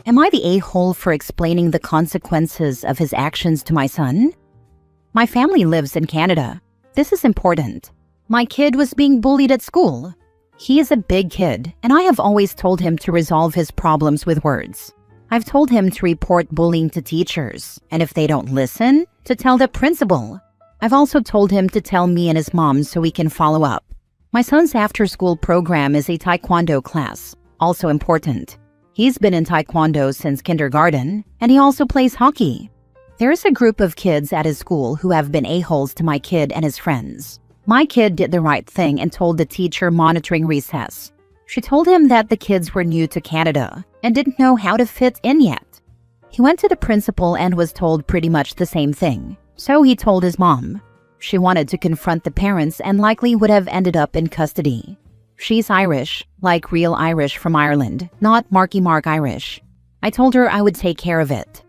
Am I the a-hole for explaining the consequences of his actions to my son? My family lives in Canada. This is important. My kid was being bullied at school. He is a big kid, and I have always told him to resolve his problems with words. I've told him to report bullying to teachers, and if they don't listen, to tell the principal. I've also told him to tell me and his mom so we can follow up. My son's after-school program is a taekwondo class, also important. He's been in taekwondo since kindergarten, and he also plays hockey. There's a group of kids at his school who have been a-holes to my kid and his friends. My kid did the right thing and told the teacher monitoring recess. She told him that the kids were new to Canada and didn't know how to fit in yet. He went to the principal and was told pretty much the same thing. So he told his mom. She wanted to confront the parents and likely would have ended up in custody. She's Irish, like real Irish from Ireland, not Marky Mark Irish. I told her I would take care of it.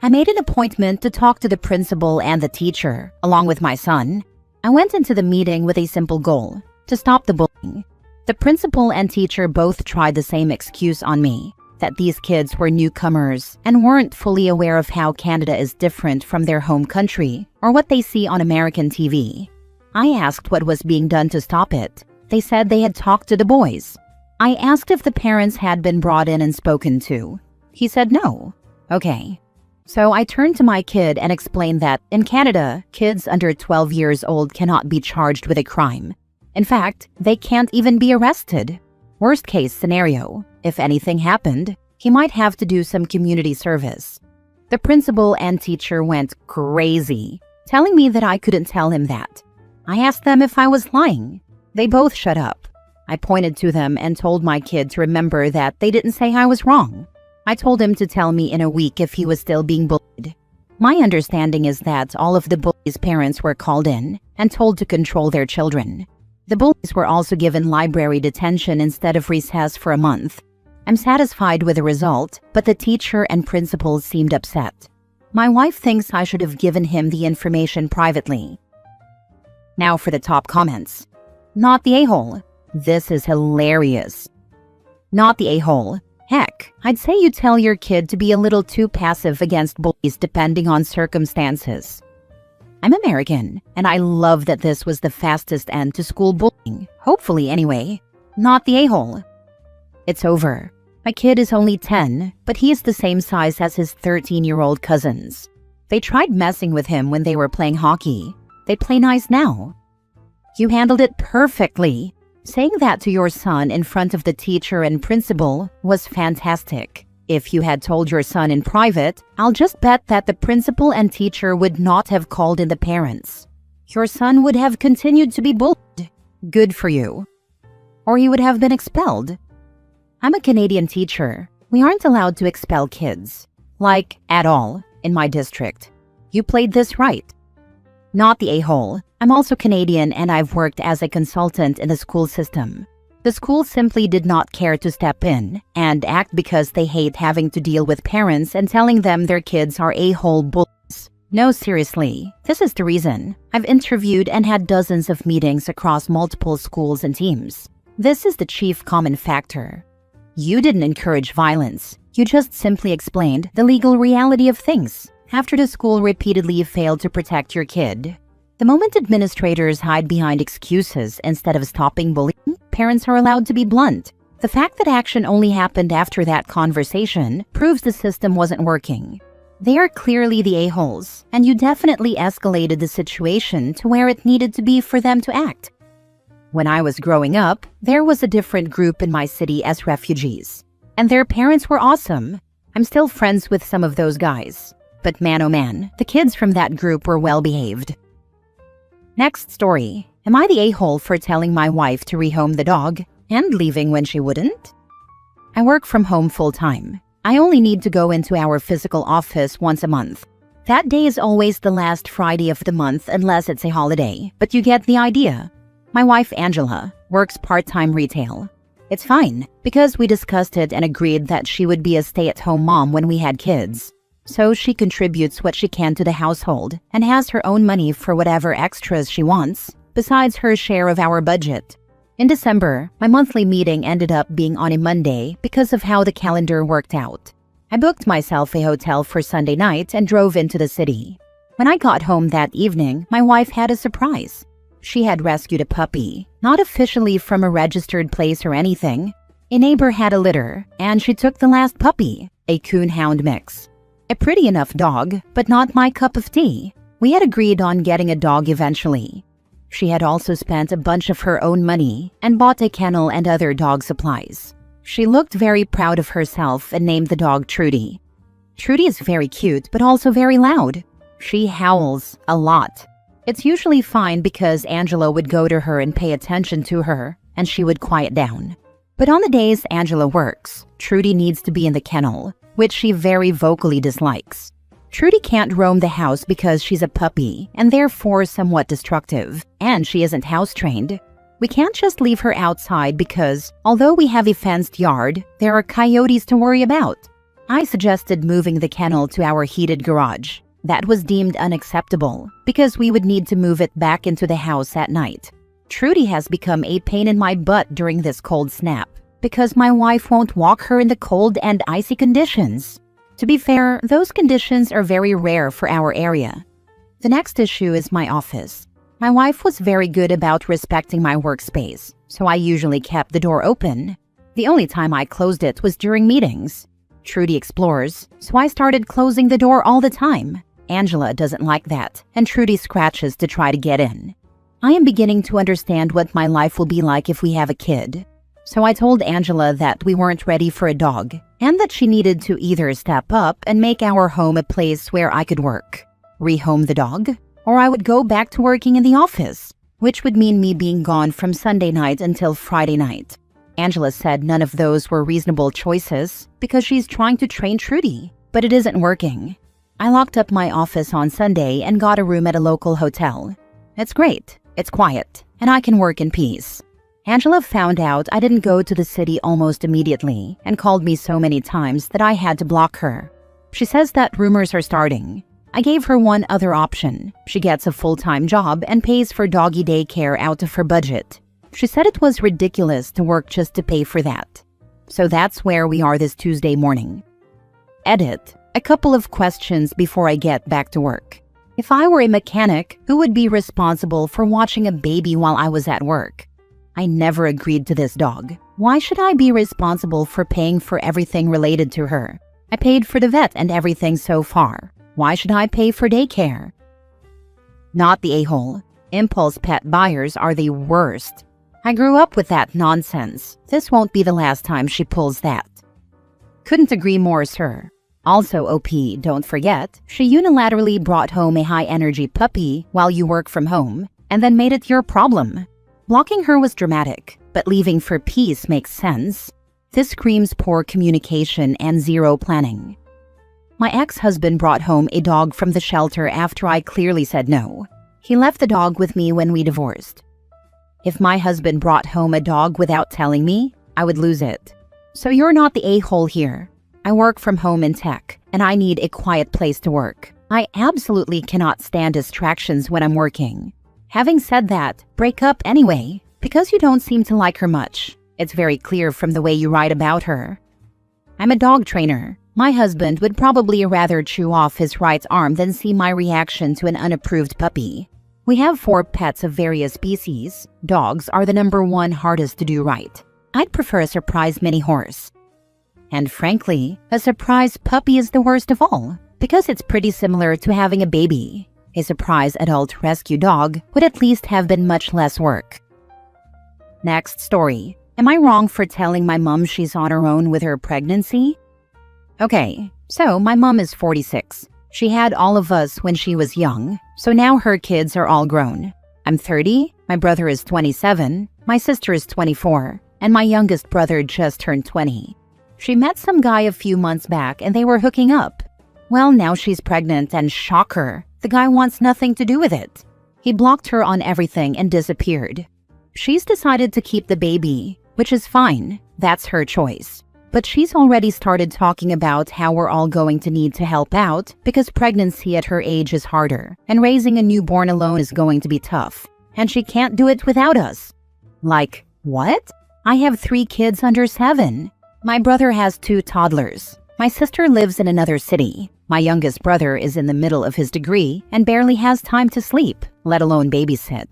I made an appointment to talk to the principal and the teacher, along with my son. I went into the meeting with a simple goal, to stop the bullying. The principal and teacher both tried the same excuse on me, that these kids were newcomers and weren't fully aware of how Canada is different from their home country or what they see on American TV. I asked what was being done to stop it. They said they had talked to the boys. I asked if the parents had been brought in and spoken to. He said no. Okay. So I turned to my kid and explained that in Canada, kids under 12 years old cannot be charged with a crime. In fact, they can't even be arrested. Worst case scenario, if anything happened, he might have to do some community service. The principal and teacher went crazy, telling me that I couldn't tell him that. I asked them if I was lying. They both shut up. I pointed to them and told my kid to remember that they didn't say I was wrong. I told him to tell me in a week if he was still being bullied. My understanding is that all of the bullies' parents were called in and told to control their children. The bullies were also given library detention instead of recess for a month. I'm satisfied with the result, but the teacher and principal seemed upset. My wife thinks I should have given him the information privately. Now for the top comments. Not the a-hole. This is hilarious. Not the a-hole. Heck, I'd say you tell your kid to be a little too passive against bullies depending on circumstances. I'm American, and I love that this was the fastest end to school bullying. Hopefully anyway. Not the a-hole. It's over. My kid is only 10, but he is the same size as his 13-year-old cousins. They tried messing with him when they were playing hockey. They play nice now. You handled it perfectly. Saying that to your son in front of the teacher and principal was fantastic. If you had told your son in private, I'll just bet that the principal and teacher would not have called in the parents. Your son would have continued to be bullied. Good for you. Or he would have been expelled. I'm a Canadian teacher. We aren't allowed to expel kids. Like, at all, in my district. You played this right. Not the a-hole. I'm also Canadian and I've worked as a consultant in the school system. The school simply did not care to step in and act because they hate having to deal with parents and telling them their kids are a-hole bullies. No, seriously, this is the reason. I've interviewed and had dozens of meetings across multiple schools and teams. This is the chief common factor. You didn't encourage violence. You just simply explained the legal reality of things after the school repeatedly failed to protect your kid. The moment administrators hide behind excuses instead of stopping bullying, parents are allowed to be blunt. The fact that action only happened after that conversation proves the system wasn't working. They are clearly the a-holes, and you definitely escalated the situation to where it needed to be for them to act. When I was growing up, there was a different group in my city as refugees, and their parents were awesome. I'm still friends with some of those guys. But man oh man, the kids from that group were well behaved. Next story. Am I the a-hole for telling my wife to rehome the dog and leaving when she wouldn't? I work from home full-time. I only need to go into our physical office once a month. That day is always the last Friday of the month unless it's a holiday, but you get the idea. My wife, Angela, works part-time retail. It's fine, because we discussed it and agreed that she would be a stay-at-home mom when we had kids. So she contributes what she can to the household and has her own money for whatever extras she wants, besides her share of our budget. In December, my monthly meeting ended up being on a Monday because of how the calendar worked out. I booked myself a hotel for Sunday night and drove into the city. When I got home that evening, my wife had a surprise. She had rescued a puppy, not officially from a registered place or anything. A neighbor had a litter, and she took the last puppy, a coon-hound mix. A pretty enough dog, but not my cup of tea. We had agreed on getting a dog eventually. She had also spent a bunch of her own money and bought a kennel and other dog supplies. She looked very proud of herself and named the dog Trudy. Trudy is very cute, but also very loud. She howls a lot. It's usually fine because Angela would go to her and pay attention to her, and she would quiet down. But on the days Angela works, Trudy needs to be in the kennel, which she very vocally dislikes. Trudy can't roam the house because she's a puppy and therefore somewhat destructive, and she isn't house-trained. We can't just leave her outside because, although we have a fenced yard, there are coyotes to worry about. I suggested moving the kennel to our heated garage. That was deemed unacceptable because we would need to move it back into the house at night. Trudy has become a pain in my butt during this cold snap because my wife won't walk her in the cold and icy conditions. To be fair, those conditions are very rare for our area. The next issue is my office. My wife was very good about respecting my workspace, so I usually kept the door open. The only time I closed it was during meetings. Trudy explores, so I started closing the door all the time. Angela doesn't like that, and Trudy scratches to try to get in. I am beginning to understand what my life will be like if we have a kid. So I told Angela that we weren't ready for a dog, and that she needed to either step up and make our home a place where I could work, rehome the dog, or I would go back to working in the office, which would mean me being gone from Sunday night until Friday night. Angela said none of those were reasonable choices because she's trying to train Trudy, but it isn't working. I locked up my office on Sunday and got a room at a local hotel. It's great, it's quiet, and I can work in peace. Angela found out I didn't go to the city almost immediately and called me so many times that I had to block her. She says that rumors are starting. I gave her one other option. She gets a full-time job and pays for doggy daycare out of her budget. She said it was ridiculous to work just to pay for that. So that's where we are this Tuesday morning. Edit. A couple of questions before I get back to work. If I were a mechanic, who would be responsible for watching a baby while I was at work? I never agreed to this dog. Why should I be responsible for paying for everything related to her? I paid for the vet and everything so far. Why should I pay for daycare? Not the a-hole. Impulse pet buyers are the worst. I grew up with that nonsense. This won't be the last time she pulls that. Couldn't agree more, sir. Also, OP, don't forget, she unilaterally brought home a high-energy puppy while you work from home, and then made it your problem. Blocking her was dramatic, but leaving for peace makes sense. This screams poor communication and zero planning. My ex-husband brought home a dog from the shelter after I clearly said no. He left the dog with me when we divorced. If my husband brought home a dog without telling me, I would lose it. So you're not the a-hole here. I work from home in tech, and I need a quiet place to work. I absolutely cannot stand distractions when I'm working. Having said that, break up anyway, because you don't seem to like her much. It's very clear from the way you write about her. I'm a dog trainer. My husband would probably rather chew off his right arm than see my reaction to an unapproved puppy. We have 4 pets of various species. Dogs are the #1 hardest to do right. I'd prefer a surprise mini horse. And frankly, a surprise puppy is the worst of all, because it's pretty similar to having a baby. A surprise adult rescue dog would at least have been much less work. Next story. Am I wrong for telling my mom she's on her own with her pregnancy? Okay, so my mom is 46. She had all of us when she was young, so now her kids are all grown. I'm 30, my brother is 27, my sister is 24, and my youngest brother just turned 20. She met some guy a few months back and they were hooking up. Well, now she's pregnant and shocker, the guy wants nothing to do with it. He blocked her on everything and disappeared. She's decided to keep the baby, which is fine. That's her choice. But she's already started talking about how we're all going to need to help out because pregnancy at her age is harder and raising a newborn alone is going to be tough. And she can't do it without us. Like, what? I have 3 kids under 7. My brother has 2 toddlers. My sister lives in another city. My youngest brother is in the middle of his degree and barely has time to sleep, let alone babysit.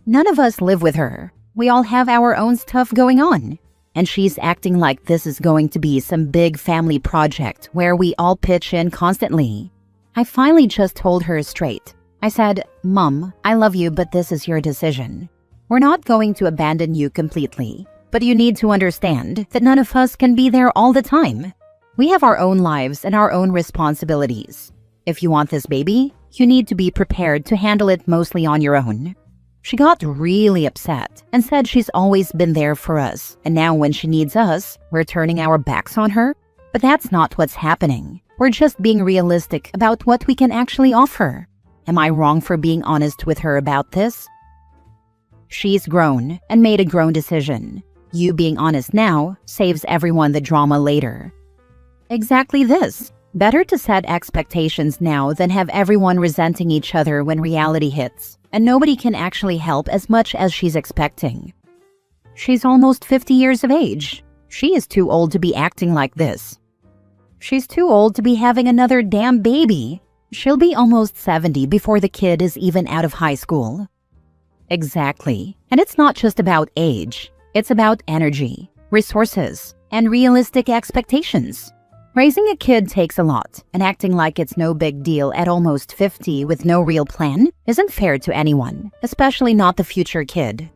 None of us live with her. We all have our own stuff going on. And she's acting like this is going to be some big family project where we all pitch in constantly. I finally just told her straight. I said, "Mom, I love you, but this is your decision. We're not going to abandon you completely, but you need to understand that none of us can be there all the time. We have our own lives and our own responsibilities. If you want this baby, you need to be prepared to handle it mostly on your own." She got really upset and said she's always been there for us, and now when she needs us, we're turning our backs on her. But that's not what's happening. We're just being realistic about what we can actually offer. Am I wrong for being honest with her about this? She's grown and made a grown decision. You being honest now saves everyone the drama later. Exactly this. Better to set expectations now than have everyone resenting each other when reality hits, and nobody can actually help as much as she's expecting. She's almost 50 years of age. She is too old to be acting like this. She's too old to be having another damn baby. She'll be almost 70 before the kid is even out of high school. Exactly. And it's not just about age. It's about energy, resources, and realistic expectations. Raising a kid takes a lot, and acting like it's no big deal at almost 50 with no real plan isn't fair to anyone, especially not the future kid.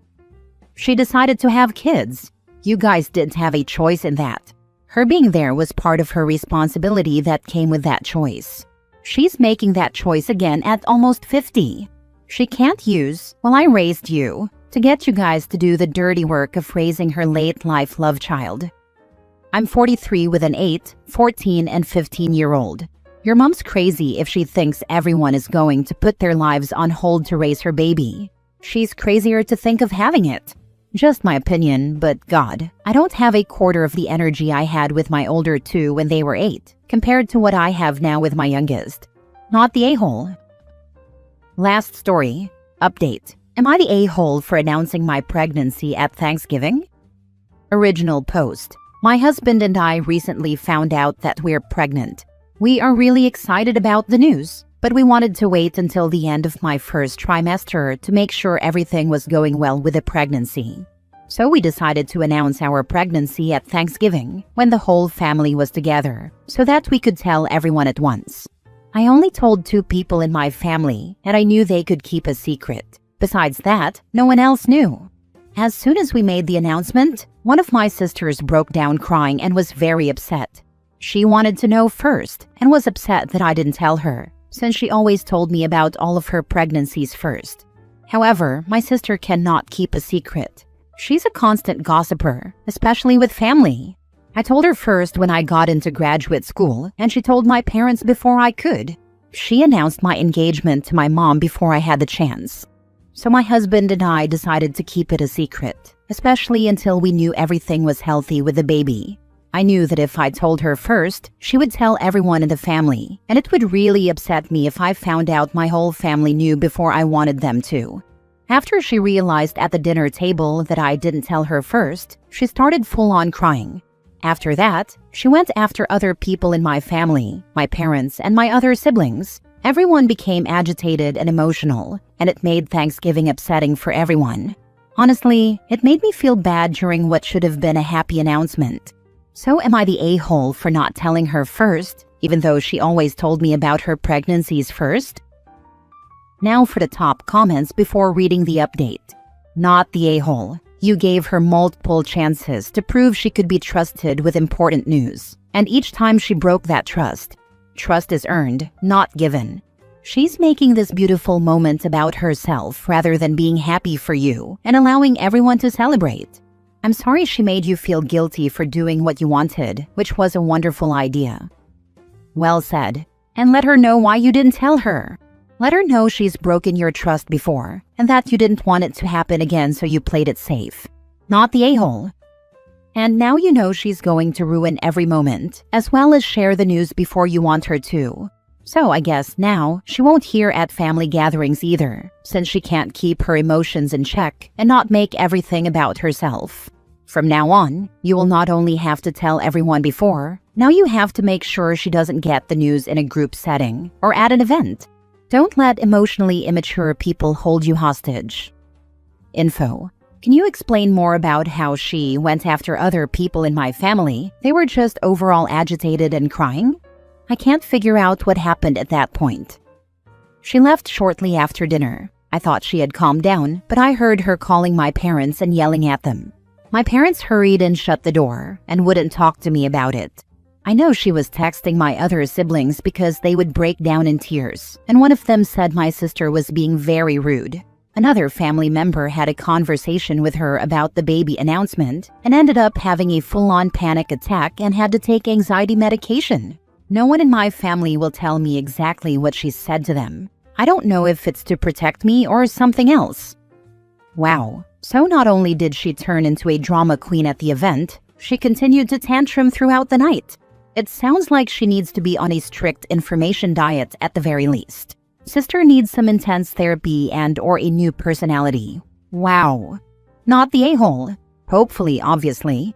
She decided to have kids. You guys didn't have a choice in that. Her being there was part of her responsibility that came with that choice. She's making that choice again at almost 50. She can't use, "Well, I raised you," to get you guys to do the dirty work of raising her late-life love child. I'm 43 with an 8, 14, and 15-year-old. Your mom's crazy if she thinks everyone is going to put their lives on hold to raise her baby. She's crazier to think of having it. Just my opinion, but God, I don't have a quarter of the energy I had with my older two when they were 8, compared to what I have now with my youngest. Not the a-hole. Last story. Update. Am I the a-hole for announcing my pregnancy at Thanksgiving? Original post. My husband and I recently found out that we're pregnant. We are really excited about the news, but we wanted to wait until the end of my first trimester to make sure everything was going well with the pregnancy. So we decided to announce our pregnancy at Thanksgiving when the whole family was together, so that we could tell everyone at once. I only told 2 people in my family, and I knew they could keep a secret. Besides that, no one else knew. As soon as we made the announcement, one of my sisters broke down crying and was very upset. She wanted to know first and was upset that I didn't tell her, since she always told me about all of her pregnancies first. However, my sister cannot keep a secret. She's a constant gossiper, especially with family. I told her first when I got into graduate school, and she told my parents before I could. She announced my engagement to my mom before I had the chance. So my husband and I decided to keep it a secret, especially until we knew everything was healthy with the baby. I knew that if I told her first, she would tell everyone in the family, and it would really upset me if I found out my whole family knew before I wanted them to. After she realized at the dinner table that I didn't tell her first, she started full-on crying. After that, she went after other people in my family, my parents, and my other siblings. Everyone became agitated and emotional, and it made Thanksgiving upsetting for everyone. Honestly, it made me feel bad during what should have been a happy announcement. So am I the a-hole for not telling her first, even though she always told me about her pregnancies first? Now for the top comments before reading the update. Not the a-hole. You gave her multiple chances to prove she could be trusted with important news. And each time she broke that trust. Trust is earned, not given. She's making this beautiful moment about herself rather than being happy for you and allowing everyone to celebrate. I'm sorry she made you feel guilty for doing what you wanted, which was a wonderful idea. Well said. And let her know why you didn't tell her. Let her know she's broken your trust before and that you didn't want it to happen again, so you played it safe. Not the a-hole. And now you know she's going to ruin every moment, as well as share the news before you want her to. So I guess now she won't hear at family gatherings either, since she can't keep her emotions in check and not make everything about herself. From now on, you will not only have to tell everyone before, now you have to make sure she doesn't get the news in a group setting or at an event. Don't let emotionally immature people hold you hostage. Info. Can you explain more about how she went after other people in my family? They were just overall agitated and crying? I can't figure out what happened at that point. She left shortly after dinner. I thought she had calmed down, but I heard her calling my parents and yelling at them. My parents hurried and shut the door and wouldn't talk to me about it. I know she was texting my other siblings because they would break down in tears, and one of them said my sister was being very rude. Another family member had a conversation with her about the baby announcement and ended up having a full-on panic attack and had to take anxiety medication. No one in my family will tell me exactly what she said to them. I don't know if it's to protect me or something else. Wow. So not only did she turn into a drama queen at the event, she continued to tantrum throughout the night. It sounds like she needs to be on a strict information diet at the very least. Sister needs some intense therapy and/or a new personality. Wow. Not the a-hole. Hopefully, obviously.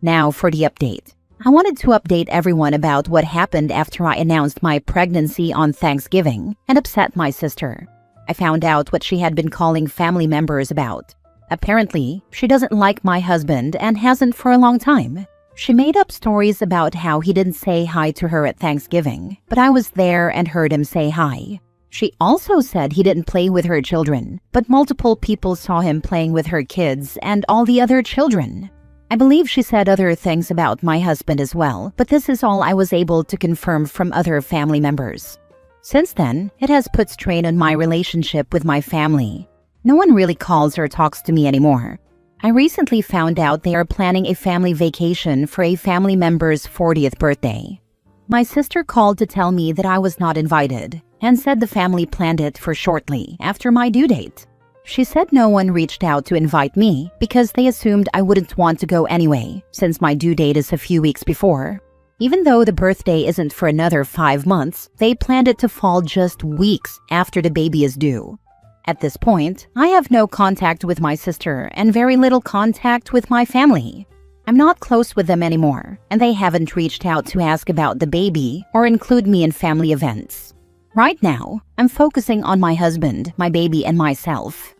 Now for the update. I wanted to update everyone about what happened after I announced my pregnancy on Thanksgiving and upset my sister. I found out what she had been calling family members about. Apparently, she doesn't like my husband and hasn't for a long time. She made up stories about how he didn't say hi to her at Thanksgiving, but I was there and heard him say hi. She also said he didn't play with her children, but multiple people saw him playing with her kids and all the other children. I believe she said other things about my husband as well, but this is all I was able to confirm from other family members. Since then, it has put strain on my relationship with my family. No one really calls or talks to me anymore. I recently found out they are planning a family vacation for a family member's 40th birthday. My sister called to tell me that I was not invited and said the family planned it for shortly after my due date. She said no one reached out to invite me because they assumed I wouldn't want to go anyway, since my due date is a few weeks before. Even though the birthday isn't for another 5 months, they planned it to fall just weeks after the baby is due. At this point, I have no contact with my sister and very little contact with my family. I'm not close with them anymore, and they haven't reached out to ask about the baby or include me in family events. Right now, I'm focusing on my husband, my baby, and myself.